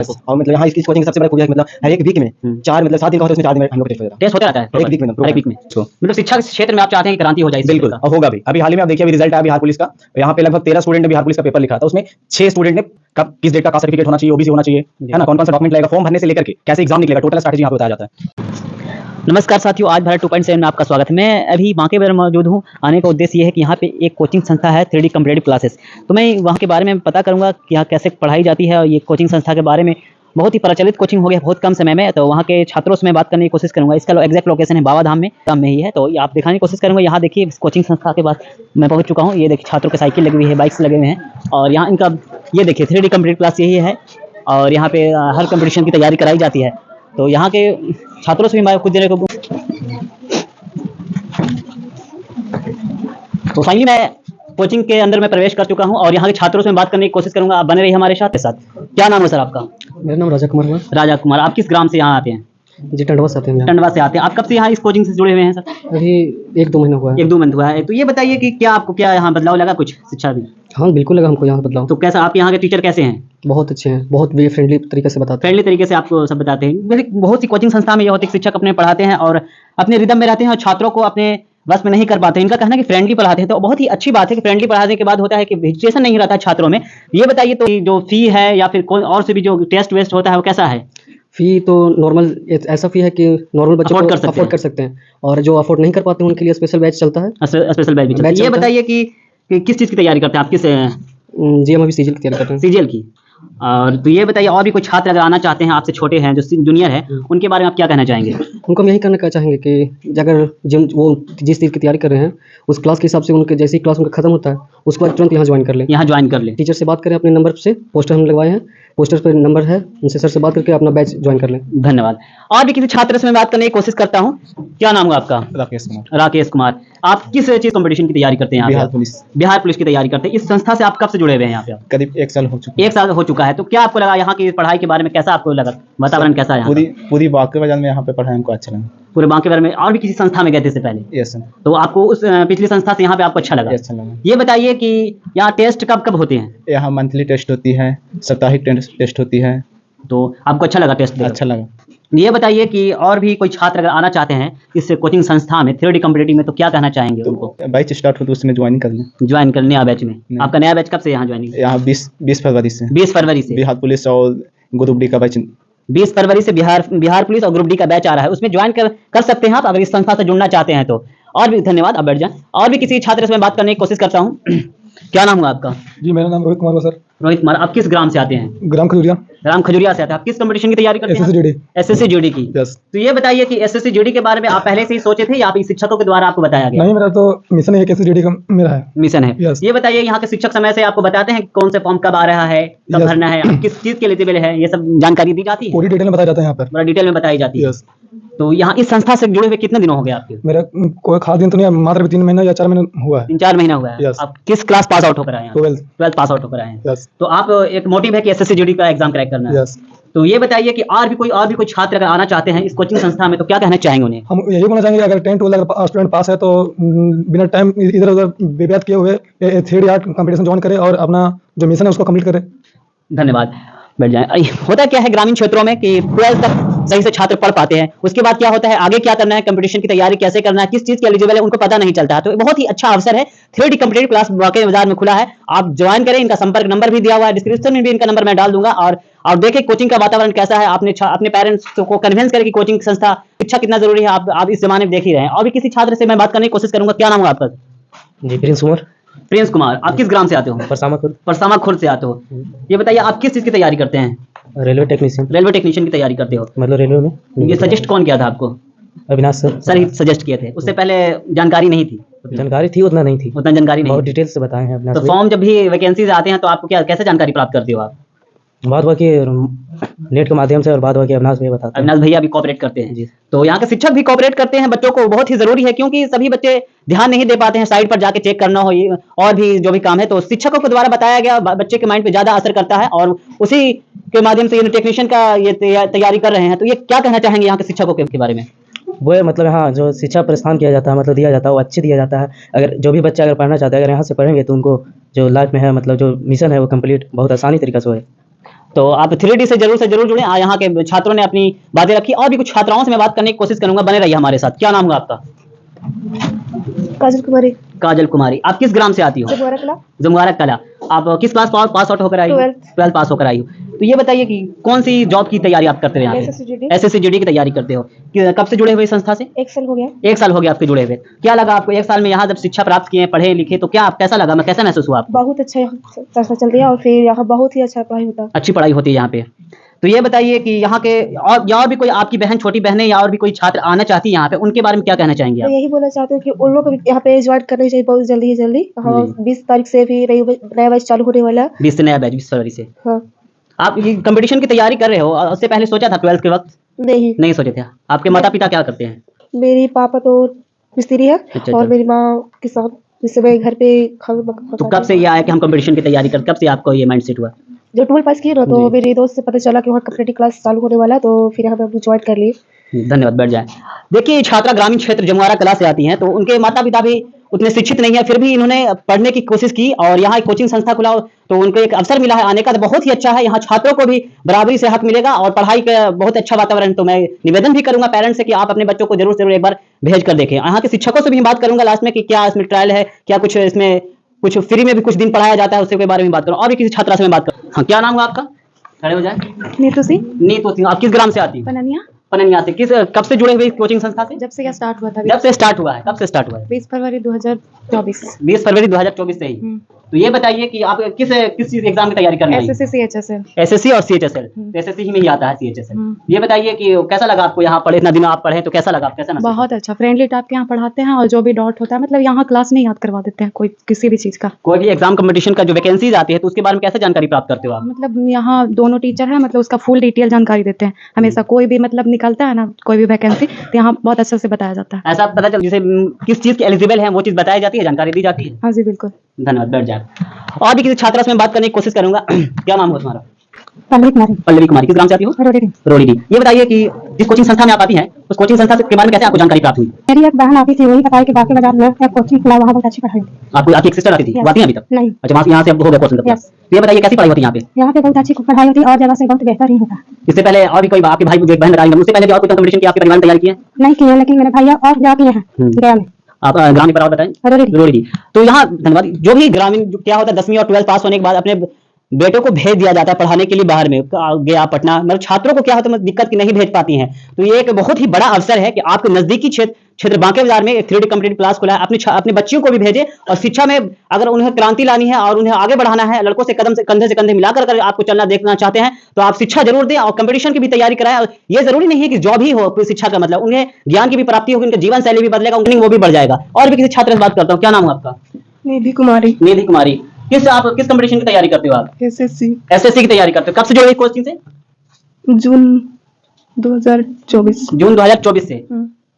और मतलब यहाँ इसकी कोचिंग सबसे बड़ा खूबियत मतलब हर एक वीक में 4 मतलब 7 दिन का होता है, उसमें 4 दिन हम लोग का टेस्ट होता रहता है। टेस्ट होता रहता है एक वीक में हर एक वीक में। मतलब शिक्षा के क्षेत्र में आप चाहते हैं कि क्रांति हो जाए इस बिल्कुल, क्षेत्र का। अब होगा भी। अभी हाल ही में आप देखिए, अभी रिजल्ट आया बिहार पुलिस का। यहाँ पे लगभग 13 स्टूडेंट ने बिहार पुलिस का पेपर लिखा था। उसमें 6 स्टूडेंट ने कब किस डेट का कास्ट सर्टिफिकेट होना चाहिए, ओबीसी होना चाहिए, है ना, कौन-कौन सा डॉक्यूमेंट लगेगा, फॉर्म भरने से लेकर के कैसे एग्जाम निकलेगा, टोटल स्ट्रैटेजी यहाँ पे बताया जाता है। नमस्कार साथियों, आज भारत 2.7 में आपका स्वागत है। मैं अभी बांके में मौजूद हूँ। आने का उद्देश्य ये है कि यहाँ पे एक कोचिंग संस्था है 3D कॉम्पिटिटिव क्लासेस। तो मैं वहाँ के बारे में पता करूँगा कि यहाँ कैसे पढ़ाई जाती है, और ये कोचिंग संस्था के बारे में बहुत ही प्रचलित कोचिंग हो गया बहुत कम समय में। तो वहाँ के छात्रों से मैं बात करने की कोशिश करूँगा। इसका एग्जैक्ट लोकेशन है बाबा धाम में ही है। तो ये आप दिखाने की कोशिश करूँगा। यहाँ देखिए, इस कोचिंग संस्था के बाद मैं पहुँच चुका हूँ। ये देखिए, छात्रों की साइकिल लगी हुई है, बाइक्स लगे हुए हैं, और यहाँ इनका ये देखिए 3D कॉम्पिटिटिव क्लास यही है, और यहाँ पे हर कंपटीशन की तैयारी कराई जाती है। तो यहाँ के छात्रों से भी मैं कुछ देर को तो फाइनली मैं कोचिंग के अंदर में प्रवेश कर चुका हूं, और यहाँ के छात्रों से मैं बात करने की कोशिश करूंगा। आप बने रहिए हमारे साथ। क्या नाम है सर आपका? मेरा नाम राजा कुमार है। राजा कुमार। आप किस ग्राम से यहाँ आते हैं? जी, टंडवा से आते हैं। टंडवा से आते हैं। आप कब से यहाँ इस कोचिंग से जुड़े हुए हैं सर? अभी 1-2 महीना हुआ है। 1-2 मंथ हुआ है। तो ये बताइए कि क्या आपको क्या यहाँ बदलाव लगा कुछ शिक्षा में? हाँ, बिल्कुल लगा हमको यहाँ बदलाव। तो कैसा, आप यहाँ के टीचर कैसे हैं? बहुत अच्छे हैं, बहुत वे फ्रेंडली तरीके से बताते हैं। फ्रेंडली तरीके से आपको सब बताते हैं। वैसे बहुत सी कोचिंग संस्था में ये होते हैं, शिक्षक अपने पढ़ाते हैं और अपने रिदम में रहते हैं, और छात्रों को अपने बस में नहीं कर पाते। इनका कहना है कि फ्रेंडली पढ़ाते हैं। तो बहुत ही अच्छी बात है कि फ्रेंडली पढ़ाने के बाद होता है कि वेजिटेशन नहीं रहता है छात्रों में। ये बताइए, तो जो फी है या फिर कोई और से भी जो टेस्ट वेस्ट होता है वो कैसा है? फी तो नॉर्मल ऐसा फी है कि नॉर्मल बच्चों अफोर्ड को अफोर्ड कर सकते हैं, और जो अफोर्ड नहीं कर पाते हैं उनके लिए स्पेशल बैच चलता है। स्पेशल बैच भी चलता है। ये बताइए कि किस चीज़ की तैयारी करते हैं आप? किस जी, हम अभी सीजीएल की तैयारी कर रहे हैं। सीजीएल की। और तो ये बताइए, और भी कोई छात्र अगर आना चाहते हैं आपसे छोटे हैं, जो जूनियर है, उनके बारे में आप क्या कहना चाहेंगे? उनको हम यही कहना चाहेंगे कि अगर जिन वो जिस चीज़ की तैयारी कर रहे हैं उस क्लास के हिसाब से उनके जैसे ही क्लास उनका खत्म होता है उसके बाद तुरंत यहाँ ज्वाइन कर लें। यहाँ ज्वाइन कर लें। टीचर से बात करें, अपने नंबर से पोस्टर हम लगवाए हैं, पोस्टर पर नंबर है, उनसे सर से बात करके अपना बैच ज्वाइन कर लें। धन्यवाद। और भी किसी छात्र से मैं बात करने की कोशिश करता हूँ। क्या नाम है आपका? राकेश कुमार। राकेश कुमार। आप किस चीज कंपटीशन की तैयारी करते हैं? बिहार पुलिस। बिहार पुलिस की तैयारी करते हैं। इस संस्था से आप कब से जुड़े हुए हैं यहाँ पे? करीब 1 साल हो चुका है। 1 साल हो चुका है। तो क्या आपको लगा यहाँ की पढ़ाई के बारे में? कैसा आपको लगा, वातावरण कैसा है यहाँ का? पूरी बांके बाजार में यहाँ पे पढ़ाई हमको अच्छा लगा। पूरे बांके बाजार में? और भी किसी संस्था में गए थे इससे पहले? Yes sir. तो आपको उस पिछली संस्था से यहाँ पे आपको अच्छा लगा? अच्छा लगा। ये बताइए कि यहाँ टेस्ट कब कब होते हैं? यहाँ मंथली टेस्ट होती है, साप्ताहिक टेस्ट होती है। तो आपको अच्छा लगा टेस्ट? अच्छा लगा। ये बताइए कि और भी कोई छात्र अगर आना चाहते हैं इस कोचिंग संस्था में 3D कॉम्पिटिटिव में, तो क्या कहना चाहेंगे उनको? बैच स्टार्ट हो तो उसमें ज्वाइन कर लें। ज्वाइन कर नया बैच में। आपका नया बैच कब से यहाँ ज्वाइनिंग? यहाँ 20 फरवरी से। 20 फरवरी से बिहार पुलिस और ग्रुप डी का बैच। 20 फरवरी से बिहार पुलिस और ग्रुप डी का बैच आ रहा है। उसमें ज्वाइन कर सकते हैं आप अगर इस संस्था से जुड़ना चाहते हैं तो। और भी धन्यवाद, अब बैठ जाएं। और भी किसी छात्र से मैं बात करने की कोशिश करता हूँ। क्या नाम हुआ आपका? जी, मेरा नाम रोहित कुमार है सर। रोहित कुमार। आप किस ग्राम से आते हैं? ग्राम खजूरिया। ग्राम खजूरिया से आते हैं। आप किस कंपटीशन की तैयारी करते हैं? एसएससी जीडी की। यस। तो ये बताइए कि एसएससी जीडी के बारे में आप पहले से ही सोचे थे या आप शिक्षकों के द्वारा आपको बताया गया? नहीं, मेरा तो मिशन है, एसएससी का मेरा है। मिशन है। यस। ये बताइए, यहाँ के शिक्षक समय से आपको बताते हैं कौन से फॉर्म कब आ रहा है, कब भरना है, आप किस चीज के एलिजिबल है, ये सब जानकारी दी जाती है? पूरी डिटेल में बताया जाता है यहाँ पर। बड़ा डिटेल में बताई जाती है। यस। तो यहाँ इस संस्था से जुड़े हुए कितने दिन हो गए आपके? मेरा कोई खास दिन तो नहीं है, मात्र 3 महीना या 4 महीना हुआ है। 3-4 महीना हुआ है। Yes. आप किस क्लास पास आउट होकर आए हैं? 12th पास आउट होकर आए हैं। यस। तो आप एक मोटिव है कि एसएससी जीडी का एग्जाम क्रैक करना है। यस। तो ये बताइए कि और भी कोई छात्र अगर आना चाहते हैं इस कोचिंग संस्था में, तो क्या कहना चाहेंगे उन्हें? हम यही बोलना चाहेंगे, अगर 10th 12 अगर स्टूडेंट पास है तो बिना टाइम इधर उधर व्यर्थ किए हुए 3D आर्ट कंपटीशन ज्वाइन करे और अपना जो मिशन है उसको कंप्लीट करे। धन्यवाद, बैठ जाएं। होता क्या है ग्रामीण क्षेत्रों में कि 12th तक सही से छात्र पढ़ पाते हैं, उसके बाद क्या होता है, आगे क्या करना है, कंपटीशन की तैयारी कैसे करना है, किस चीज के एलिजिबल है, उनको पता नहीं चलता है। तो बहुत ही अच्छा अवसर है, 3D कॉम्पिटिटिव क्लास बांके बाजार में खुला है। आप ज्वाइन करें। इनका संपर्क नंबर भी दिया हुआ है, डिस्क्रिप्शन में भी इनका नंबर मैं डाल दूंगा। और देखें कोचिंग का वातावरण कैसा है। अपने पेरेंट्स को कन्विंस करें कि कोचिंग संस्था शिक्षा कितना जरूरी है। आप इस जमाने में देख ही रहे हैं। और भी किसी छात्र से मैं बात करने की कोशिश करूंगा। क्या नाम है आपका? जी, प्रिंस कुमार। प्रिंस कुमार। आप किस ग्राम से आते हो? परसामा खुर्द से आते हो। ये बताइए, आप किस चीज की तैयारी करते हैं? Railway technician. रेलवे टेक्नीशियन की तैयारी करते हो? मतलब रेलवे में। ये सजेस्ट कौन किया था आपको? अविनाश सर ही सजेस्ट किए थे। उससे पहले जानकारी नहीं थी? जानकारी थी, उतना नहीं थी। उतना जानकारी नहीं बहुत थी। डिटेल से बताए हैं अविनाश। तो फॉर्म जब भी वैकेंसीज आते हैं तो आपको कैसे जानकारी प्राप्त करते हो आप? बात हुआ कि नेट के माध्यम से, और बात हुआ कि अविनाश भैया बताते हैं। अविनाश भैया भी कोऑपरेट करते हैं जी। तो यहाँ के शिक्षक भी कोऑपरेट करते हैं बच्चों को। बहुत ही जरूरी है, क्योंकि सभी बच्चे ध्यान नहीं दे पाते हैं, साइड पर जाके चेक करना हो और भी जो भी काम है, तो शिक्षकों के द्वारा बताया गया बच्चे के माइंड पे ज्यादा असर करता है। और उसी के माध्यम से टेक्नीशियन का ये तैयारी कर रहे हैं। तो ये क्या कहना चाहेंगे यहाँ के शिक्षकों के बारे में? वो है मतलब, हाँ, जो शिक्षा प्रस्थान किया जाता है, मतलब दिया जाता है, वो अच्छी दिया जाता है। अगर जो भी बच्चा अगर पढ़ना चाहता है, अगर यहाँ से पढ़ेंगे तो उनको जो लाइफ में है, मतलब जो मिशन है वो कंप्लीट बहुत आसानी तरीके से हो। तो आप 3D से जरूर जुड़े। यहाँ के छात्रों ने अपनी बातें रखी, और भी कुछ छात्राओं से मैं बात करने की कोशिश करूंगा, बने रहिए हमारे साथ। क्या नाम होगा आपका? काजल कुमारी। काजल कुमारी। आप किस ग्राम से आती हो? जमुआरा कला। जमुआरा कला। आप किस क्लास पास आउट होकर आई हो? 12th पास होकर आई हो। तो ये बताइए कि कौन सी जॉब की तैयारी आप करते हो यहाँ पे? SSC की तैयारी करते हो। कब से जुड़े हुए इस संस्था से? 1 साल हो गया। 1 साल हो गया आपके जुड़े हुए। क्या लगा आपको 1 साल में यहाँ जब शिक्षा प्राप्त किए, पढ़े लिखे, तो क्या कैसा लगा, मैं कैसा महसूस हुआ आपको? बहुत अच्छा संस्था चल रही है और फिर यहाँ बहुत ही अच्छा पढ़ाई होता है। अच्छी पढ़ाई होती है यहाँ पे। तो ये बताइए कि यहाँ के और भी कोई आपकी बहन, छोटी बहनें या और भी कोई छात्र आना चाहती है यहाँ पे, उनके बारे में क्या कहना चाहेंगे तो आप? यही बोलना चाहते हूँ कि उन लोग को भी यहाँ पे ज्वाइन करना चाहिए बहुत जल्दी। हाँ, जी। 20 तारीख से भी नया बैच चालू होने वाला है। 20 से नया बैच, 20 फरवरी से। हाँ। आप ये कंपटीशन की तैयारी कर रहे हो, और उससे पहले सोचा था 12th के वक्त? नहीं, नहीं सोचे थे। आपके माता पिता क्या करते हैं? मेरी पापा तो मिस्त्री है अच्छा। और मेरी माँ किसान। जिससे मैं घर पे तो कब से ये आया कि हम कंपटीशन की तैयारी कर, कब से आपको ये माइंड सेट हुआ? जो 12 पास किए ना, तो जी। मेरे दोस्त से पता चला कि वहाँ कम्युनिटी क्लास चालू होने वाला है, तो फिर यहाँ पे ज्वाइन कर लिए। धन्यवाद, बैठ जाए। देखिए, छात्रा ग्रामीण क्षेत्र जमुआरा कला से आती हैं, तो उनके माता पिता भी उतने शिक्षित नहीं है, फिर भी इन्होंने पढ़ने की कोशिश की और यहाँ एक कोचिंग संस्था खुला, तो उनको एक अवसर मिला है आने का, तो बहुत ही अच्छा है। यहाँ छात्रों को भी बराबरी से हक मिलेगा और पढ़ाई का बहुत अच्छा वातावरण। तो मैं निवेदन भी करूंगा पेरेंट्स से कि आप अपने बच्चों को जरूर एक बार भेज कर देखें। यहाँ के शिक्षकों से भी बात करूंगा लास्ट में कि क्या इसमें ट्रायल है, क्या कुछ इसमें कुछ फ्री में भी कुछ दिन पढ़ाया जाता है, उसके बारे में बात करूँ। और भी किसी छात्रा से मैं बात करूँ। हाँ, क्या नाम है आपका? खड़े हो जाए। नीतू सिंह। नीतू सिंह। आप किस ग्राम से आती है? पननिया। पननिया से। कब से जुड़े हुए इस कोचिंग संस्था से? जब से यह स्टार्ट हुआ था। जब से स्टार्ट हुआ है। कब से स्टार्ट हुआ है? 20 फरवरी 2024। 20 फरवरी 2024 से ही। तो ये बताइए कि आप किस चीज एग्जाम की तैयारी करने? SSC CHSL। SSC और CHSL। SSC ही में ही आता है CHSL। ये बताइए कि कैसा लगा आपको यहाँ पढ़े, इतना दिन आप पढ़े, तो कैसा लगा, आप कैसा? बहुत अच्छा, फ्रेंडली टाइप के यहाँ पढ़ाते हैं और जो भी डाउट होता है मतलब यहाँ क्लास में याद करवा देते हैं, कोई किसी भी चीज़ का। कोई भी एग्जाम कंपटीशन का जो वैकेंसीज आती है, तो उसके बारे में कैसे जानकारी प्राप्त करते हो आप? मतलब यहाँ दोनों टीचर हैं, मतलब उसका फुल डिटेल जानकारी देते हैं हमेशा। कोई भी मतलब निकलता है ना कोई भी वैकेंसी, तो यहाँ बहुत अच्छे से बताया जाता है। ऐसा पता चल जैसे किस चीज के एलिजिबल है वो चीज बताई जाती है, जानकारी दी जाती है? हाँ जी, बिल्कुल। धन्यवाद, बैठ जाए। और भी किसी छात्रा से मैं बात करने की कोशिश करूंगा। क्या नाम है तुम्हारा? पल्लवी कुमारी। पल्लवी कुमारी। किस ग्राम से आती हो? रोड़ी। ये बताइए कि जिस कोचिंग संस्था में आप आती हैं, उस कोचिंग संस्था के बारे में कैसे आपको जानकारी प्राप्त हुई? मेरी एक बहन आती थी, वही बताया कि बाकी बाजार में एक कोचिंग खुला, वहाँ बहुत अच्छी पढ़ाई। आपको आपकी एक सिस्टर आती थी? Yes. वो आती हैं अभी तक? नहीं। अच्छा, वहाँ से यहाँ से अब हो गया कोर्स मतलब। Yes. तो ये बताइए कैसी पढ़ाई होती है यहाँ पे? यहाँ पे बहुत अच्छी पढ़ाई होती है और जगह से बहुत बेहतर ही होता है। इससे पहले और भी कोई आपके भाई मुझे एक बहन बताएंगे, उससे पहले भी और कोई कंपटीशन की आपके परिवार ने तैयारी की है? नहीं किए, लेकिन मेरे भैया और जा किए हैं गया में। आप ग्राम के बराबर बताएं। रोड़ी। तो यहाँ धन्यवाद। जो भी ग्रामीण क्या होता है, 10वीं और 12th पास होने के बाद अपने बेटों को भेज दिया जाता है पढ़ाने के लिए बाहर में, गया पटना, मतलब छात्रों को क्या होता है दिक्कत की नहीं भेज पाती हैं। तो ये एक बहुत ही बड़ा अवसर है कि आपके नजदीकी क्षेत्र बांके बाजार में 3D कंप्लीट क्लास खुला है। अपने बच्चियों को भी भेजें और शिक्षा में अगर उन्हें क्रांति लानी है और उन्हें आगे बढ़ाना है, लड़कों से कंधे से कंधे मिलाकर अगर आपको चलना देखना चाहते हैं, तो आप शिक्षा जरूर दें और कंपटीशन की भी तैयारी कराएं। और ये जरूरी नहीं है कि जॉब ही हो शिक्षा का मतलब, उन्हें ज्ञान की भी प्राप्ति होगी, उनका जीवन शैली भी बदलेगा, वो भी बढ़ जाएगा। और भी किसी छात्र से बात करता हूँ। क्या नाम है आपका? निधि कुमारी। निधि कुमारी। आप किस कंपटीशन की तैयारी करते हो? आप SSC की तैयारी करते हो। कब से जुड़े कोचिंग से? जून 2024। जून 2024 से।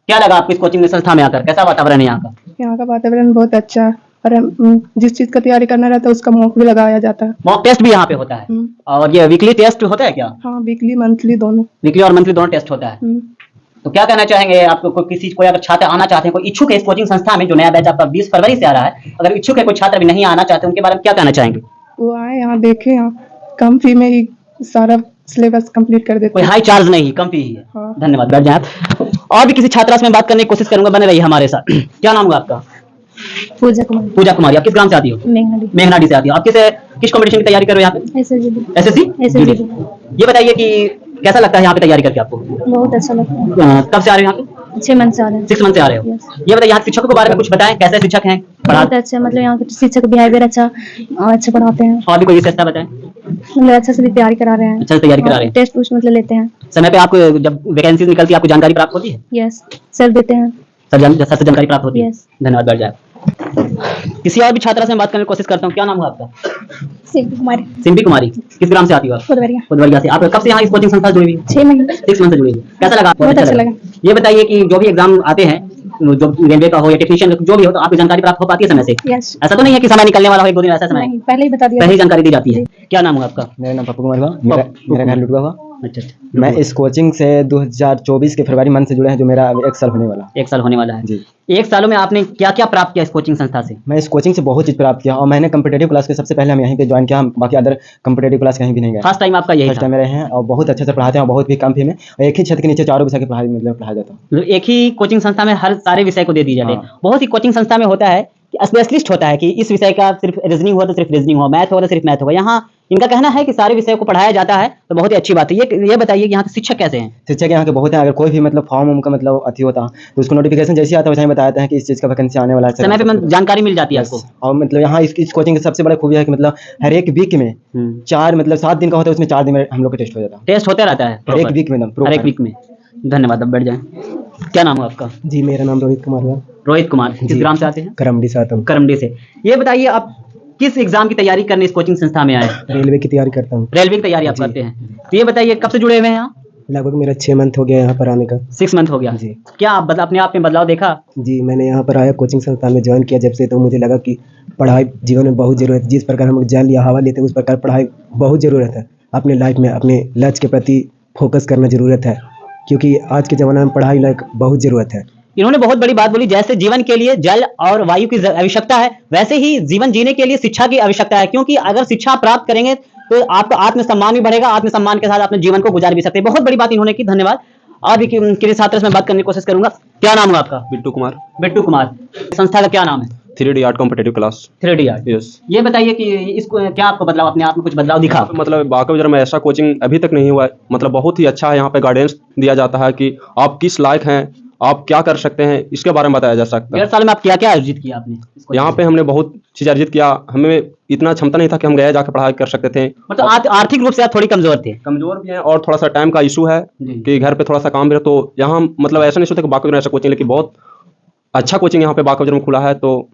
क्या लगा आपको इस कोचिंग संस्था में आकर, कैसा वातावरण है यहाँ का? यहाँ का वातावरण बहुत अच्छा है और जिस चीज का तैयारी करना रहता है उसका मॉक भी लगाया जाता है। मॉक टेस्ट भी यहाँ पे होता है? और ये वीकली टेस्ट होता है क्या? हाँ, वीकली मंथली दोनों। वीकली और मंथली दोनों टेस्ट होता है। तो क्या कहना चाहेंगे आपको, कोई अगर छात्र आना चाहते हैं, कोई इच्छुक है इस कोचिंग संस्था में, जो नया बैच आपका 20 फरवरी से आ रहा है, अगर इच्छुक है कोई छात्र भी नहीं आना चाहते, उनके बारे में क्या कहना चाहेंगे? वो आए यहाँ देखें, यहाँ कम फी में ही सारा सिलेबस कंप्लीट कर देते कोई हैं। हाई चार्ज नहीं, कम फी ही है। हाँ। धन्यवाद, बैठ जाए आप। और भी किसी छात्रा से मैं बात करने की कोशिश करूंगा, बने रहिए हमारे साथ। क्या नाम होगा आपका? पूजा कुमारी। पूजा कुमारी। आप किस ग्राम से आती हो? मेघनाडी से आती हो। आप किस कंपटीशन की तैयारी कर रहे हो यहाँ पे? SSC। ये बताइए कि कैसा लगता है यहाँ पे तैयारी करके आपको? बहुत अच्छा लगता है। कब से आ रहे हो यहाँ पे? 6 मंथ से आ रहे हैं। 6 मंथ से आ रहे हो। ये बताइए यहाँ शिक्षकों के बारे में कुछ बताएं, कैसे शिक्षक हैं? बहुत अच्छा, मतलब यहाँ के शिक्षक बिहेवियर अच्छा पढ़ाते हैं। और भी कोई विशेषता बताएं? मतलब अच्छा से भी तैयारी करा रहे हैं। अच्छा से तैयारी करा रहे हैं। टेस्ट उस्ट मतलब लेते हैं समय पे आपको, जब वैकेंसी निकलती है आपको जानकारी प्राप्त होती है? यस, सर देते हैं। सर से जानकारी प्राप्त होती है? Yes. धन्यवाद, बैठ जाए। किसी और भी छात्रा से मैं बात करने की कोशिश करता हूँ। क्या नाम है आपका? सिंपी कुमारी। सिंपी कुमारी। किस ग्राम से आती हो आप? खुदवरिया से। आप कब से यहाँ इस कोचिंग संस्था से जुड़ी हुई? 6 महीने। 6 मंथ से जुड़ी हुई। कैसा लगा आपको? बहुत अच्छा लगा। ये बताइए कि जो भी एग्जाम आते हैं, जो रेलवे का हो या टेक्नीशियन जो भी हो, तो आपको जानकारी प्राप्त हो पाती है समय से? यस। ऐसा तो नहीं है कि समय निकलने वाला हो 1-2 दिन, ऐसा समय नहीं, पहले ही बता दिया। पहले ही जानकारी दी जाती है। क्या नाम है आपका? मेरा नाम पप्पू कुमार हुआ। मेरा घर लुटवा हुआ। अच्छा अच्छा। मैं इस कोचिंग से 2024 के फरवरी मंथ से जुड़े हैं, जो मेरा अभी 1 साल होने वाला। 1 साल होने वाला है जी। 1 सालों में आपने क्या क्या प्राप्त किया इस कोचिंग संस्था से? मैं इस कोचिंग से बहुत चीज़ प्राप्त किया और मैंने कम्पिटेटिव क्लास के सबसे पहले हम यहीं पे ज्वाइन किया, हम बाकी अदर कम्पिटेटिव क्लास कहीं भी नहीं गए। फर्स्ट टाइम आपका यही फर्स्ट था? टाइम मेरे हैं और बहुत अच्छे से पढ़ाते हैं और बहुत भी कम फी में, और एक ही छत के नीचे चारों विषय की पढ़ाई मतलब पढ़ाया जाता है। मतलब एक ही कोचिंग संस्था में हर सारे विषय को दे दिए जाते हैं। हाँ। बहुत सी कोचिंग संस्था में होता है कि स्पेशलिस्ट होता है कि इस विषय का सिर्फ रीजनिंग हुआ तो सिर्फ रीजनिंग हो, मैथ होगा तो सिर्फ मैथ होगा। यहाँ इनका कहना है कि सारे विषयों को पढ़ाया जाता है, तो बहुत ही अच्छी बात है। ये बताइए कि यहाँ के शिक्षक कैसे हैं? शिक्षक यहाँ के बहुत हैं। अगर कोई भी मतलब फॉर्म उनका मतलब अति होता तो उसको नोटिफिकेशन जैसे आता है वैसे ही बताते हैं कि इस चीज़ का वैकेंसी आने वाला है। समय पे जानकारी मिल जाती है आपको? और मतलब यहाँ इस कोचिंग की सबसे बड़ा खूबी है कि मतलब हर एक वीक में 4 मतलब 7 दिन का होता है, उसमें 4 दिन में हम लोग का टेस्ट हो जाता है। टेस्ट होते रहता है हर एक proper? वीक में एकदम हर एक वीक में। धन्यवाद, अब बैठ जाएं। क्या नाम है आपका? जी, मेरा नाम रोहित कुमार हुआ। रोहित कुमार। किस ग्राम से आते हैं? करमडी से आता हूँ। करमडी से। ये बताइए आप किस एग्जाम की तैयारी करने इस कोचिंग संस्था में आए? रेलवे की तैयारी करता हूँ। रेलवे की तैयारी आप करते हैं, तो ये बताइए कब से जुड़े हुए हैं यहाँ? लगभग मेरा 6 मंथ हो गया यहाँ पर आने का। 6 मंथ हो गया जी। क्या आप अपने आप में बदलाव देखा? जी, मैंने यहाँ पर आया कोचिंग संस्थान में ज्वाइन किया जब से, तो मुझे लगा कि पढ़ाई जीवन में बहुत ज़रूरत है। जिस प्रकार हम लोग जल या हवा लेते हैं उस प्रकार पढ़ाई बहुत ज़रूरत है। अपने लाइफ में अपने लक्ष्य के प्रति फोकस करना ज़रूरत है, क्योंकि आज के ज़माने में पढ़ाई लायक बहुत ज़रूरत है। इन्होंने बहुत बड़ी बात बोली, जैसे जीवन के लिए जल और वायु की आवश्यकता है, वैसे ही जीवन जीने के लिए शिक्षा की आवश्यकता है। क्योंकि अगर शिक्षा प्राप्त करेंगे तो आपका आत्मसम्मान भी बढ़ेगा, आत्मसम्मान के साथ अपने जीवन को गुजार भी सकते हैं। बहुत बड़ी बात इन्होंने की, धन्यवाद। और भी किसी छात्र से मैं बात करने की कोशिश करूंगा। क्या नाम है आपका? बिट्टू कुमार। बिट्टू कुमार। संस्था का क्या नाम है? 3D art competitive class. 3D art. Yes. ये बताइए कि इसको क्या आपको बदलाव, अपने आप में कुछ बदलाव दिखा? मतलब बाकी वजह में ऐसा कोचिंग अभी तक नहीं हुआ है। मतलब बहुत ही अच्छा है, यहाँ पे गाइडेंस दिया जाता है कि आप किस लायक हैं, आप क्या कर सकते हैं, इसके बारे में बताया जा सकता है। 1.5 साल में आप क्या क्या अर्जित किया आपने? यहाँ पे हमने बहुत चीज़ अर्जित किया। हमें इतना क्षमता नहीं था कि हम गए जाकर पढ़ाई कर सकते थे। मतलब आर्थिक रूप से आप थोड़ी कमजोर थे? कमजोर भी हैं और थोड़ा सा टाइम का इशू है जी। कि घर पे थोड़ा सा काम भी है। तो यहाँ मतलब ऐसा नहीं सोचते कि बाकी वजह ऐसा कोचिंग, लेकिन बहुत अच्छा कोचिंग यहाँ पे बाकी वजह में खुला है, तो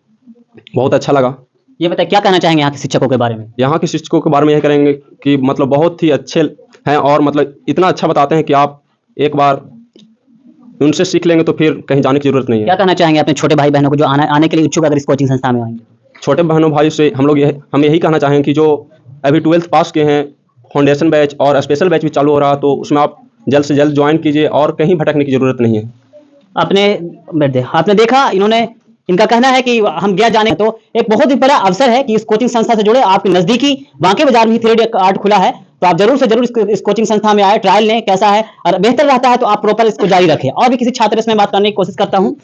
बहुत अच्छा लगा। ये बताइए क्या कहना चाहेंगे यहाँ के शिक्षकों के बारे में? यहाँ के शिक्षकों के बारे में यह करेंगे कि मतलब बहुत ही अच्छे हैं और मतलब इतना अच्छा बताते हैं कि आप एक बार उनसे सीख लेंगे तो फिर कहीं जाने की जरूरत नहीं है। क्या कहना चाहेंगे अपने छोटे भाई बहनों को जो आने के लिए इच्छुक अगर इस कोचिंग संस्था में आएंगे? छोटे बहनों भाई से हम यही कहना चाहेंगे कि जो अभी 12th पास किए हैं, फाउंडेशन बैच और स्पेशल बैच भी चालू हो रहा, तो उसमें आप जल्द से जल्द ज्वाइन कीजिए और कहीं भटकने की जरूरत नहीं है। आपने देखा, इनका कहना है कि हम गया जाने, तो एक बहुत ही बड़ा अवसर है कि इस कोचिंग संस्था से जुड़े। आपके नजदीकी बांके बाजार में 3D आर्ट खुला है, तो आप जरूर से जरूर इस कोचिंग संस्था में आए, ट्रायल लें, कैसा है, और बेहतर रहता है तो आप प्रॉपर इसको जारी रखें। और भी किसी छात्र से मैं बात करने की कोशिश करता हूँ।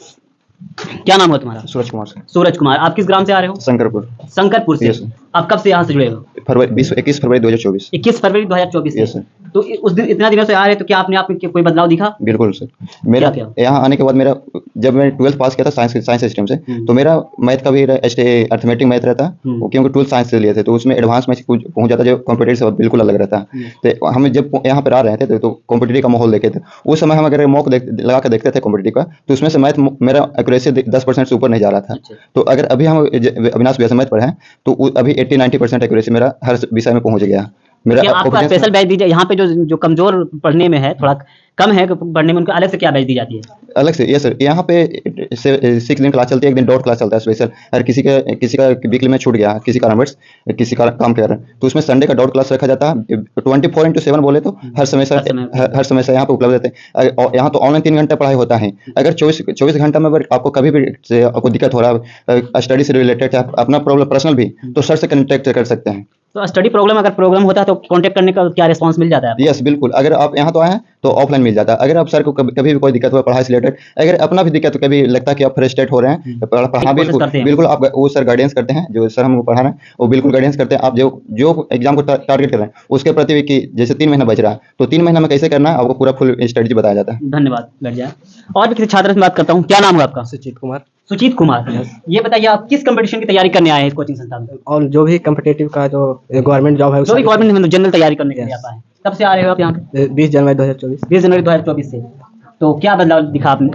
क्या नाम है तुम्हारा? सूरज कुमार से। सूरज कुमार। आप किस ग्राम से आ रहे हो? शंकरपुर। शंकरपुर से। Yes, sir। आप कब से यहाँ से जुड़े हो? 21 फरवरी 2024। 21 फरवरी 2024 Yes, से। sir। तो उस दिन इतना दिनों से आ रहे, तो क्या आपने कोई बदलाव दिखा? बिल्कुल सर। मेरा क्या? यहाँ आने के बाद मेरा, जब मैं 12th पास किया था साइंस स्ट्रीम से, तो मेरा मैथ का भी अर्थमेटिक मैथ रहता, वो क्योंकि 12th साइंस से लिए थे, तो उसमें एडवांस मैथ पहुंच जाता, जो कॉम्पिटेटिव से बिल्कुल अलग रहता। तो हम जब यहाँ पर आ रहे थे तो कॉम्पिटेटिव का माहौल देखे थे, उस समय हम अगर मॉक लगा कर देखते थे कॉम्पिटेटिव का, तो उसमें से मैथ मेरा एक्यूरेसी 10% से ऊपर नहीं जा रहा था। तो अगर अभी हम अविनाश भैया से मैथ पढ़े हैं तो अभी 80-90% एक्यूरेसी मेरा हर विषय में पहुंच गया। क्या आपको स्पेशल बैच दी जाए? यहाँ पे जो कमजोर पढ़ने में है, थोड़ा कम है पढ़ने में, उनको अलग से क्या बैच दी जाती है? अलग से? ये सर, यहाँ पे 6 दिन क्लास चलती है, 1 दिन डॉट क्लास चलता है स्पेशल। अगर किसी का वीकली में छूट गया, किसी कारणवश, किसी का काम के कारण, तो उसमें संडे का डॉट क्लास रखा जाता है। 24/7 बोले तो हर समय से यहाँ पे उपलब्ध रहते हैं। यहाँ तो ऑनलाइन 3 घंटा पढ़ाई होता है। अगर 24 घंटा में अगर आपको कभी भी आपको दिक्कत हो रहा है, स्टडी से रिलेटेड है, अपना प्रॉब्लम पर्सनल भी, तो सर से कनेक्ट कर सकते हैं। तो स्टडी प्रॉब्लम अगर प्रॉब्लम होता है तो कांटेक्ट करने का क्या रिस्पांस मिल जाता है? यस, बिल्कुल। अगर आप यहाँ तो आए हैं तो ऑफलाइन मिल जाता है। अगर आप सर को कभी भी कोई दिक्कत हुआ पढ़ाई से रिलेटेड, अगर अपना भी दिक्कत, कभी लगता है कि आप फ्रस्ट्रेट हो रहे हैं पढ़ा, बिल्कुल आप वो सर गाइडेंस करते हैं, जो सर हमको पढ़ा रहे हैं वो बिल्कुल गाइडेंस करते हैं। आप जो एग्जाम को टारगेट कर रहे हैं उसके प्रति भी, कि जैसे 3 महीना बच रहा है तो 3 महीना में कैसे करना है, आपको पूरा फुल स्ट्रेटजी बताया जाता है। धन्यवाद, बैठ जाए। और भी किसी छात्र से बात करता हूँ। क्या नाम है आपका? सुजीत कुमार। सुजीत कुमार। ये बताइए आप किस कंपटीशन की तैयारी करने आए हैं इस कोचिंग संस्थान में? और जो भी कम्पिटेटिव का जो गवर्नमेंट जॉब है, जो भी गवर्नमेंट में जनरल तैयारी करने के लिए आप आए हैं। कब से आ रहे हो आप यहाँ पे? 20 जनवरी 2024। 20 जनवरी 2024 से। तो क्या बदलाव दिखा अपने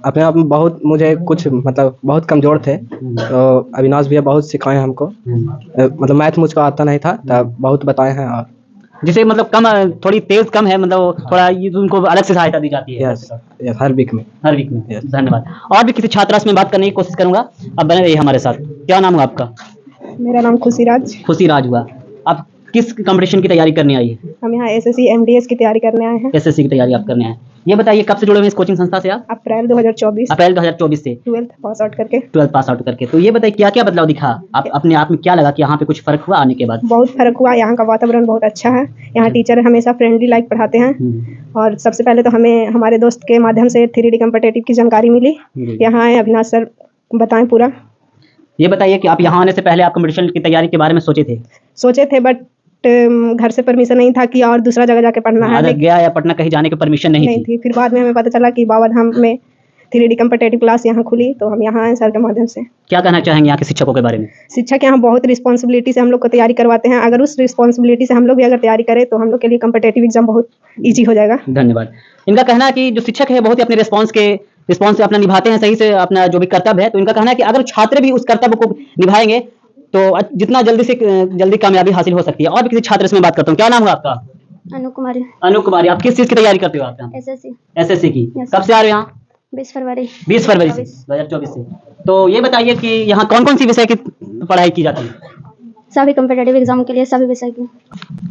अपने आप में? बहुत मुझे कुछ मतलब बहुत कमजोर थे, तो अविनाश भैया बहुत सिखाए हमको। मतलब मैथ मुझको आता नहीं था, तब बहुत बताए हैं। और जिसे मतलब कम, थोड़ी तेज कम है, मतलब थोड़ा ये उनको अलग से सहायता दी जाती है। यस, हर वीक में। धन्यवाद। और भी किसी छात्रा से मैं बात करने की कोशिश करूंगा। अब बने रहिए हमारे साथ। क्या नाम है आपका? मेरा नाम खुशीराज। खुशीराज हुआ। आप किस कंपटीशन की तैयारी करने आई है? हम यहाँ एसएससी एमडीएस की तैयारी करने आए हैं। एसएससी की तैयारी आप करने आए हैं। ये बताइए कब से जुड़े हुए हैं इस कोचिंग संस्था से आप? अप्रैल 2024 अप्रैल 2024 से 12th पास आउट करके। 12th पास आउट करके। तो ये बताइए क्या क्या बदलाव दिखा आप अपने आप में, क्या लगा कि यहाँ पे कुछ फर्क हुआ आने के बाद? बहुत फर्क हुआ, यहाँ का वातावरण बहुत अच्छा है, यहाँ टीचर हमेशा फ्रेंडली लाइक पढ़ाते हैं। और सबसे पहले तो हमें हमारे दोस्त के माध्यम से 3D कम्पिटिटिव की जानकारी मिली। यहाँ आए अविनाश सर बताएं पूरा। ये बताइए कि आप यहाँ आने से पहले आप कंपटीशन की तैयारी के बारे में सोचे थे बट घर से परमिशन नहीं था कि और दूसरा जगह जाके पढ़ना है। अगर गया या पटना कहीं जाने की परमिशन नहीं थी। फिर बाद में हमें पता चला कि बाबाधाम में 3D कम्पिटिटिव क्लास यहाँ खुली, तो हम यहाँ आए सर के माध्यम से। क्या कहना चाहेंगे यहाँ के शिक्षकों के बारे में? शिक्षक यहाँ बहुत रिस्पॉन्सिबिलिटी से हम लोग को तैयारी करवाते हैं। अगर उस रिस्पॉन्सिबिलिटी से हम लोग भी अगर तैयारी करें तो हम लोग के लिए कम्पिटिटिव एग्जाम बहुत ईजी हो जाएगा। धन्यवाद। इनका कहना है कि जो शिक्षक है बहुत ही अपने रिस्पॉन्स से अपना निभाते हैं, सही से अपना जो भी कर्तव्य है। तो इनका कहना है कि अगर छात्र भी उस कर्तव्य को निभाएंगे तो जितना जल्दी से जल्दी कामयाबी हासिल हो सकती है। और भी किसी छात्र से मैं बात करता हूँ। क्या नाम है आपका? अनु कुमारी। अनु कुमारी, आप किस चीज की तैयारी करते हो आप? एसएससी की। कब से आ रहे हो यहाँ? 20 फरवरी 2024 से। तो ये बताइए कि यहाँ कौन कौन सी विषय की पढ़ाई की जाती है? सभी कम्पिटिटिव एग्जाम के लिए सभी विषय की।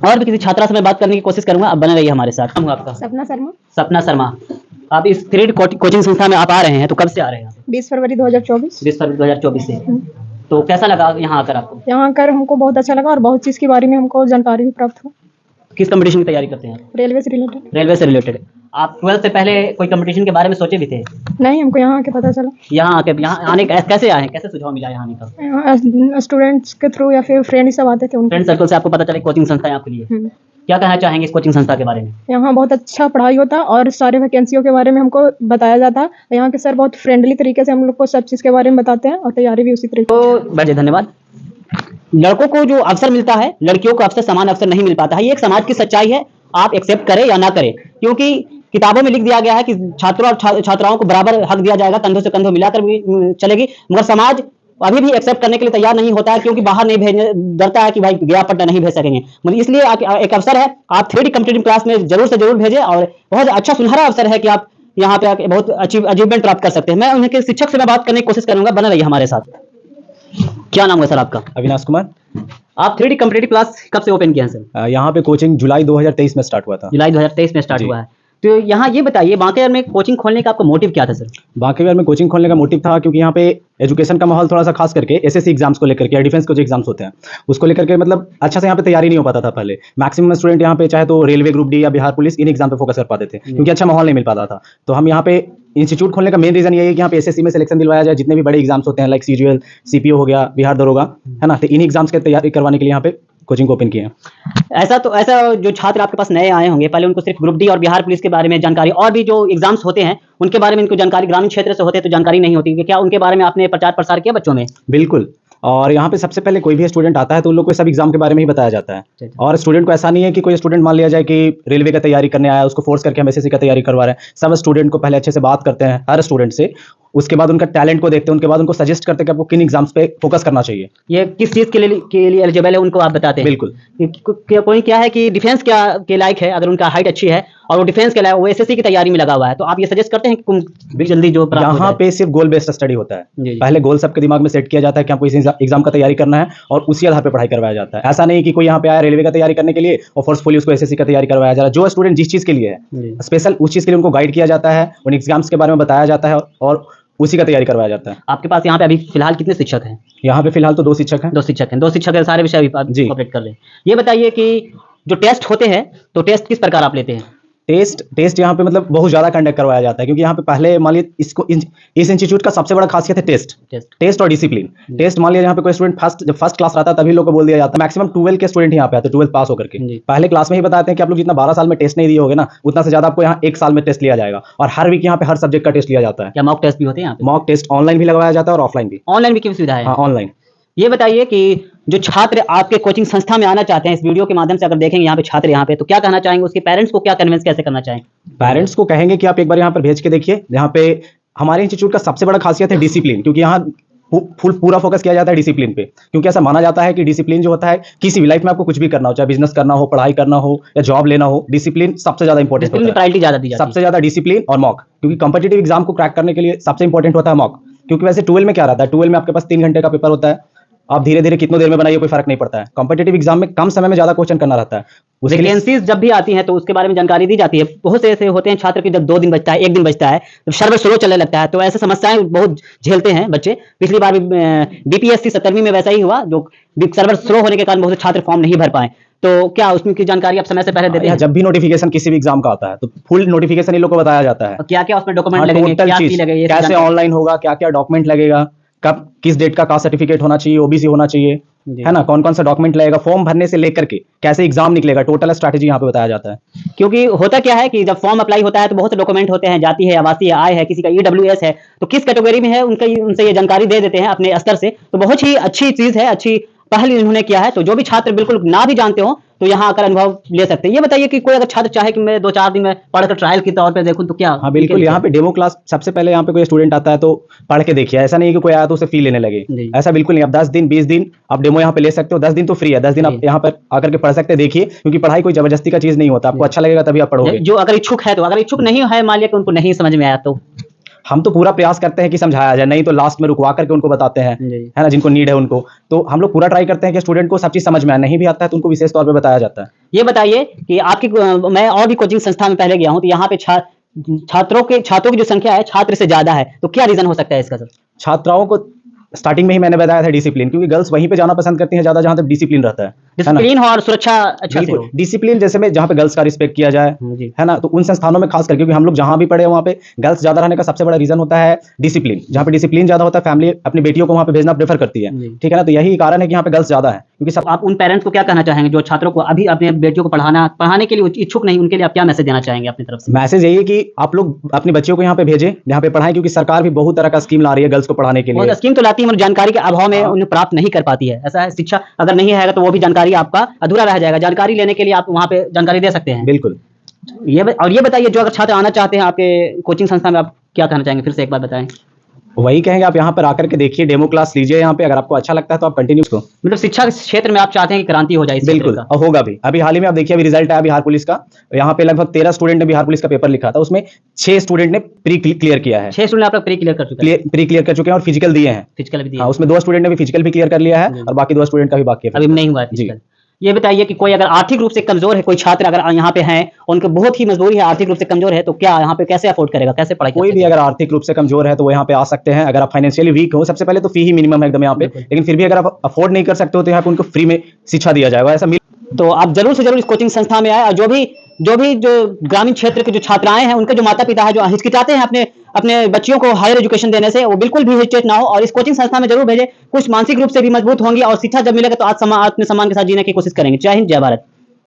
और भी किसी छात्रा से मैं बात करने की कोशिश करूंगा, आप बने रहिए हमारे साथ। नाम आपका? सपना शर्मा। सपना शर्मा, आप इस 3D कोचिंग संस्था में आप आ रहे हैं, तो कब से आ रहे हैं? 20 फरवरी 2024। 20 फरवरी 2024 से। तो कैसा लगा यहाँ आकर आपको? यहाँ आकर हमको बहुत अच्छा लगा और बहुत चीज़ के बारे में हमको जानकारी भी प्राप्त हुई। किस कंपटीशन की तैयारी करते हैं? रेलवे से रिलेटेड। रेलवे से रिलेटेड। आप 12th से पहले कोई कंपटीशन के बारे में सोचे भी थे? नहीं, हमको यहाँ आके पता चला। यहाँ आने कैसे आए, कैसे सुझाव मिला यहाँ आने का? यहाँ स्टूडेंट्स के थ्रू या फिर फ्रेंड सब आते थे, फ्रेंड सर्कल से आपको पता चला कोचिंग संस्था यहाँ खुली है। क्या कहना चाहेंगे इस कोचिंग संस्था के बारे में? यहाँ बहुत अच्छा पढ़ाई होता है और सारे वैकेंसियों के बारे में हमको बताया जाता है। यहाँ के सर बहुत फ्रेंडली तरीके से हम लोग को सब चीज़ के बारे में बताते हैं और तैयारी भी उसी तरीके। तो बड़े धन्यवाद। लड़कों को जो अवसर मिलता है, लड़कियों को अवसर समान अवसर नहीं मिल पाता है। ये एक समाज की सच्चाई है, आप एक्सेप्ट करें या ना करें, क्योंकि किताबों में लिख दिया गया है कि छात्रों और छात्राओं को बराबर हक दिया जाएगा, कंधों से कंधों मिलाकर भी चलेगी। मगर समाज अभी भी एक्सेप्ट करने के लिए तैयार नहीं होता है, क्योंकि बाहर नहीं भेजने डरता है कि भाई गया पटना नहीं भेज सकेंगे। मतलब इसलिए एक अवसर है, आप 3D कम्पिटिटिव क्लास में जरूर से जरूर भेजें और बहुत अच्छा सुनहरा अवसर है कि आप यहाँ पे आके बहुत अचीवमेंट प्राप्त कर सकते हैं। मैं उनके शिक्षक से मैं बात करने की कोशिश करूंगा, बना रहिए हमारे साथ। क्या नाम है सर आपका? अविनाश कुमार। आप 3D कम्पिटिटिव क्लास कब से ओपन किया है सर? यहाँ पे कोचिंग जुलाई 2023 में स्टार्ट हुआ था। जुलाई 2023 में स्टार्ट हुआ है। तो यहाँ ये बताइए बांकेबिहार में कोचिंग खोलने का आपका मोटिव क्या था सर? बांकेबिहार में कोचिंग खोलने का मोटिव था क्योंकि यहाँ पे एजुकेशन का माहौल थोड़ा सा खास करके एसएससी एग्जाम्स को लेकर के या डिफेंस के जो एग्जाम्स होते हैं उसको लेकर के मतलब अच्छा से यहाँ पे तैयारी नहीं हो पाता था पहले। मैक्सिमम स्टूडेंट यहाँ पे चाहे तो रेलवे ग्रुप डी या बिहार पुलिस इन एग्जाम पे फोकस कर पाते थे क्योंकि अच्छा माहौल नहीं मिल पाता था। तो हम यहाँ पे इंस्टीट्यूट खोलने का मेन रीजन ये है कि यहाँ पे एसएससी में सिलेक्शन दिलवाया जाए, जितने भी बड़े एग्जाम्स होते हैं लाइक सीजीएल, सीपीओ हो गया, बिहार दरोगा, है ना, तो इन एग्जाम्स की तैयारी करवाने के लिए यहाँ पे कोचिंग ओपन किए हैं। ऐसा जो छात्र आपके पास नए आए होंगे, पहले उनको सिर्फ ग्रुप डी और बिहार पुलिस के बारे में जानकारी, और भी जो एग्जाम्स होते हैं उनके बारे में इनको जानकारी, ग्रामीण क्षेत्र से होते हैं तो जानकारी नहीं होती, क्या उनके बारे में आपने प्रचार प्रसार किया बच्चों में? बिल्कुल। और यहाँ पे सबसे पहले कोई भी स्टूडेंट आता है तो उन लोग को सब एग्जाम के बारे में ही बताया जाता है। और स्टूडेंट को ऐसा नहीं है कि कोई स्टूडेंट मान लिया जाए कि रेलवे का तैयारी करने आया उसको फोर्स करके हम एसएससी का तैयारी करवा रहे हैं। सब स्टूडेंट को पहले अच्छे से बात करते हैं, हर स्टूडेंट से, उसके बाद उनका टैलेंट को देखते हैं, उनके बाद उनको सजेस्ट करते हैं कि आपको किन एग्जाम्स पे फोकस करना चाहिए, ये किस चीज़ के लिए एलिजिबल है उनको आप बताते हैं। बिल्कुल। कोई क्या है कि डिफेंस के लायक है, अगर उनका हाइट अच्छी है और वो डिफेंस के लायक, वो एसएससी की तैयारी में लगा हुआ है, तो आप ये सजेस्ट करते हैं कि जल्दी जो यहाँ पे सिर्फ गोल बेस्ड स्टडी होता है। पहले गोल सबके दिमाग में सेट किया जाता है कि हमको इस एग्जाम का तैयारी करना है और उसी आधार पर पढ़ाई करवाया जाता है। ऐसा नहीं कि कोई यहाँ पे आया रेलवे का तैयारी करने के लिए और फोर्सफुली उसको एसएससी का तैयारी करवाया जा रहा है। जो स्टूडेंट जिस चीज़ के लिए है स्पेशल उस चीज़ के लिए उनको गाइड किया जाता है, उन एग्जाम्स के बारे में बताया जाता है और उसी का तैयारी करवाया जाता है। आपके पास यहाँ पे अभी फिलहाल कितने शिक्षक हैं? यहाँ पे फिलहाल तो 2 शिक्षक हैं। 2 शिक्षक हैं, सारे विषय अभी कवरेट कर रहे हैं। ये बताइए कि जो टेस्ट होते हैं तो टेस्ट किस प्रकार आप लेते हैं? टेस्ट यहाँ पे मतलब बहुत ज़्यादा कंडक्ट करवाया जाता है क्योंकि यहाँ पे पहले मान लीजिए इस इंस्टीट्यूट का सबसे बड़ा खासियत है टेस्ट और डिसिप्लिन। टेस्ट मान लिया यहाँ पे कोई स्टूडेंट जब फर्स्ट क्लास आता है तभी लोग को बोल दिया जाता है मैक्सिमम 12 के स्टूडेंट यहाँ पे आते हैं 12 पास होकर के। पहले क्लास में ही बताते हैं कि आप लोग जितना 12 साल में टेस्ट नहीं दिए होगे ना उतना से ज़्यादा आपको यहाँ 1 साल में टेस्ट लिया जाएगा और हर वीक यहाँ पे हर सब्जेक्ट का टेस्ट लिया जाता है। क्या मॉक टेस्ट भी होते हैं? मॉक टेस्ट ऑनलाइन भी लगवाया जाता है और ऑफलाइन भी। ऑनलाइन भी की सुविधा है? हाँ, ऑनलाइन। ये बताइए कि जो छात्र आपके कोचिंग संस्था में आना चाहते हैं, इस वीडियो के माध्यम से अगर देखेंगे यहाँ पे छात्र यहाँ पे, तो क्या कहना चाहेंगे? उसके पेरेंट्स को क्या कन्विंस कैसे करना चाहेंगे? पेरेंट्स को कहेंगे कि आप एक बार यहाँ पर भेज के देखिए। यहाँ पे हमारे इंस्टीट्यूट का सबसे बड़ा खासियत है डिसिप्लिन, क्योंकि यहाँ पूरा फोकस किया जाता है डिसिप्लिन पे, क्योंकि ऐसा माना जाता है कि डिसिप्लिन जो होता है किसी भी लाइफ में आपको कुछ भी करना हो, चाहे बिजनेस करना हो, पढ़ाई करना हो या जॉब लेना हो, डिसिप्लिन सबसे ज्यादा इंपॉर्टेंट होता है। प्रायोरिटी ज्यादा दी जाती है। सबसे ज्यादा डिसिप्लिन और मॉक, क्योंकि कॉम्पिटिटिव एग्जाम को क्रैक करने के लिए सबसे इंपॉर्टेंट होता है मॉक। क्योंकि वैसे 12 में क्या रहता है, 12 में आपके पास 3 घंटे का पेपर होता है, आप धीरे धीरे कितने देर में बनाइए कोई फर्क नहीं पड़ता है। कॉम्पिटेटिव एग्जाम में कम समय में ज्यादा क्वेश्चन करना रहता है। उसके लिए वैकेंसीज जब भी आती हैं तो उसके बारे में जानकारी दी जाती है। बहुत से ऐसे होते हैं छात्र की जब 2 दिन बचता है, 1 दिन बचता है, तो सर्वर स्लो चलने लगता है, तो ऐसे समस्याएं बहुत झेलते हैं बच्चे। पिछली बार बीपीएससी 17वीं में वैसा ही हुआ, जो सर्वर स्लो होने के कारण बहुत से छात्र फॉर्म नहीं भर पाए। तो क्या उसमें की जानकारी आप समय से पहले देते हैं? जब भी नोटिफिकेशन किसी भी एग्जाम का आता है तो फुल नोटिफिकेशन इन लोग को बताया जाता है। क्या क्या उसमें डॉक्यूमेंट हाँ, लगेंगे, टोटल क्या चीज, फी लगेगी, कैसे ऑनलाइन होगा, क्या क्या डॉक्यूमेंट लगेगा, कब किस डेट का कास्ट सर्टिफिकेट होना चाहिए, ओबीसी होना चाहिए, है ना, कौन कौन सा डॉक्यूमेंट लगेगा, फॉर्म भरने से लेकर के कैसे एग्जाम निकलेगा, टोटल स्ट्रैटेजी यहाँ पे बताया जाता है। क्योंकि होता क्या है कि जब फॉर्म अप्लाई होता है तो बहुत से डॉक्यूमेंट होते हैं, जाति है, आवासीय आय है, किसी का ईडब्ल्यूएस है, तो किस कैटेगरी में है उनसे ये जानकारी दे देते हैं अपने स्तर से। तो बहुत ही अच्छी चीज है, अच्छी पहल इन्होंने किया है। तो जो भी छात्र बिल्कुल ना भी जानते हो तो यहाँ आकर अनुभव ले सकते हैं। ये बताइए कि कोई अगर छात्र चाहे कि मैं 2-4 दिन में पढ़कर ट्रायल के तौर पे देखूं तो क्या? हाँ बिल्कुल, यहाँ पे डेमो क्लास सबसे पहले यहाँ पे कोई स्टूडेंट आता है तो पढ़ के देखिए। ऐसा नहीं है कि कोई आया तो उसे फी लेने लगे, ऐसा बिल्कुल नहीं। आप 10 दिन 20 दिन आप डेमो यहाँ पे ले सकते हो। 10 दिन तो फ्री है, 10 दिन आप यहाँ पर आकर के पढ़ सकते हैं। देखिए, क्योंकि पढ़ाई कोई जबरदस्ती का चीज नहीं होता, आपको अच्छा लगेगा तभी आप पढ़ोगे। जो अगर इच्छुक है तो, अगर इच्छुक नहीं है, मान लिया कि उनको नहीं समझ में आया तो हम तो पूरा प्रयास करते हैं कि समझाया जाए, नहीं तो लास्ट में रुकवा करके उनको बताते हैं, है ना, जिनको नीड है उनको। तो हम लोग पूरा ट्राई करते हैं कि स्टूडेंट को सब चीज समझ में आए। नहीं भी आता है तो उनको विशेष तौर पे बताया जाता है। ये बताइए कि आपकी, मैं और भी कोचिंग संस्था में पहले गया हूँ, तो यहाँ पे छात्रों की जो संख्या है छात्र से ज्यादा है, तो क्या रीजन हो सकता है इसका सर? छात्राओं को स्टार्टिंग में ही मैंने बताया था डिसिप्लिन, क्योंकि गर्ल्स वहीं पे जाना पसंद करती हैं ज्यादा जहां तक डिसिप्लिन रहता है। डिसिप्लिन और सुरक्षा अच्छा से हो। डिसिप्लिन जैसे में जहाँ पे गर्ल्स का रिस्पेक्ट किया जाए, है ना, तो उन संस्थानों में खास कर, क्योंकि हम लोग जहां भी पढ़े वहाँ पे गर्ल्स ज्यादा रहने का सबसे बड़ा रीजन होता है डिसिप्लिन। जहाँ पे डिसिप्लिन ज्यादा होता है, फैमिली अपनी बेटियों को वहाँ पे भेजना प्रेफर करती है, ठीक है ना। तो यही कारण है कि यहाँ पे गर्ल्स ज्यादा है। क्योंकि सब आप उन पेरेंट्स को क्या कहना चाहेंगे जो छात्रों को अभी अपने बेटियों को पढ़ाने के लिए इच्छुक नहीं, उनके लिए आप क्या मैसेज देना चाहेंगे अपनी तरफ से? मैसेज यही है कि आप लोग अपने बच्चों को यहाँ पे भेजें, यहाँ पे पढ़ाएं, क्योंकि सरकार भी बहुत तरह का स्कीम ला रही है गर्ल्स को पढ़ाने के लिए। स्कीम तो लाती है मगर जानकारी के अभाव में उन्हें प्राप्त नहीं कर पाती है। ऐसा है, शिक्षा अगर नहीं है तो वो भी जानकारी आपका अधूरा रह जाएगा। जानकारी लेने के लिए आप वहाँ पे जानकारी दे सकते हैं। बिल्कुल। ये बताइए, जो अगर छात्र आना चाहते हैं आपके कोचिंग संस्था में, आप क्या कहना चाहेंगे? फिर से एक बार बताएं। वही कहेंगे, आप यहाँ पर आकर के देखिए, डेमो क्लास लीजिए यहाँ पे। अगर आपको अच्छा लगता है तो आप कंटिन्यू को, मतलब शिक्षा के क्षेत्र में आप चाहते हैं कि क्रांति हो जाए? बिल्कुल, और होगा भी। अभी हाल ही में आप देखिए, अभी रिजल्ट आया बिहार पुलिस का। यहाँ पे लगभग 13 स्टूडेंट ने बिहार पुलिस का पेपर लिखा था, उसमें 6 स्टूडेंट ने प्री क्लियर किया है। 6 स्टूडेंट आप प्री क्लियर कर चुके हैं? प्री क्लियर कर चुके हैं और फिजिकल दिए हैं। फिजिकल भी दिए? हाँ, उसमें 2 स्टूडेंट ने भी फिजिकल भी क्लियर कर लिया है और बाकी 2 स्टूडेंट का भी बाकी है, अभी नहीं हुआ है। ये बताइए कि कोई अगर आर्थिक रूप से कमजोर है, कोई छात्र अगर यहाँ पे हैं, उनको बहुत ही मजबूरी है, आर्थिक रूप से कमजोर है, तो क्या यहाँ पे कैसे अफोर्ड करेगा, कैसे पढ़ाई? कोई भी अगर आर्थिक रूप से कमजोर है तो वो यहाँ पे आ सकते हैं। अगर आप फाइनेंशियली वीक हो, सबसे पहले तो फी ही मिनिमम है एकदम यहाँ पे, लेकिन फिर भी अगर आप अफोर्ड नहीं कर सकते हो तो यहाँ पे उनको फ्री में शिक्षा दिया जाएगा। ऐसा तो आप जरूर से जरूर इस कोचिंग संस्था में आए, और जो ग्रामीण क्षेत्र के जो छात्राएं हैं, उनके जो माता पिता है जो हिचकिचाते हैं अपने बच्चियों को हायर एजुकेशन देने से, वो बिल्कुल भी हिचकिचाते ना हो और इस कोचिंग संस्था में जरूर भेजें। कुछ मानसिक रूप से भी मजबूत होंगे और शिक्षा जब मिलेगा तो आत्मसम्मान के साथ जीने की कोशिश करेंगे। जय हिंद, जय भारत।